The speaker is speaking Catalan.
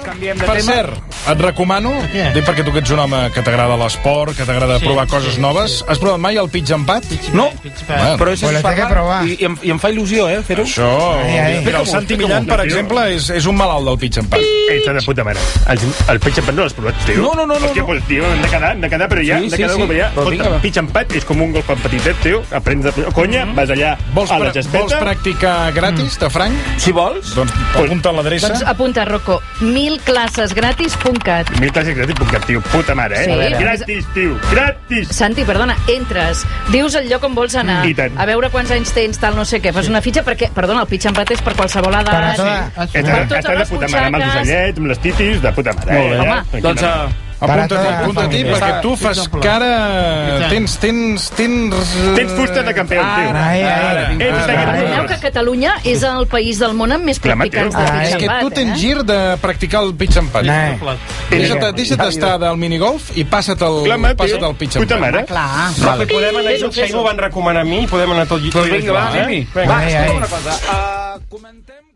Canviem de Per tema. cert, et recomano, dic perquè tu que ets un home que t'agrada l'esport, que t'agrada provar coses noves, has provat mai el pitch empat? No, Bueno, però això Pues és lo té que parlar provar. i em fa il·lusió, fer-ho. Això... Mira, el Santi Millan, per exemple, és un malalt del pitch empat. Està de puta mare. El pitch empat no l'has provat, tio? No. Hòstia, pues, tio, hem de quedar, però ja, Sí, hem de sí, quedar, sí. però ja. Però vinga, va. Pitch empat és com un golf petitet, tio. Aprens de conya, vas allà a la gespeta. Vols practicar gratis, de franc? Si vols. Doncs apunta l'adreça. Doncs apunta, Rocco, 1000classesgratis.cat. 1000classesgratis.cat, tio. Puta mare, Sí. Gratis, tio. Gratis. Santi, perdona, entres, dius el lloc on vols anar, I tant. a veure quants anys tens, tal, no sé què, fas una fitxa perquè, perdona, el pitch empat és per qualsevol edat. Per a toda- per totes Estàs de les puta mare, amb els butxaques. ocellets, amb les titis, de puta mare. Molt bé. Ja, Home, Doncs Apunta-t'hi, Ja perquè tu fas cara... Tens... Tens fusta de campió, tio. Recordeu que Catalunya és el país del món amb més Clar, practicants de Mateu. pitch És que empat, tu tens gir de practicar el pitch empat. Deixa't estar del minigolf i passa't el pitch Puta empat. mare. Vale. Podem anar, això m'ho van recomanar a mi, podem anar tot Doncs vinga, va, anem-hi. Vinga. Va, escolta una cosa. Comentem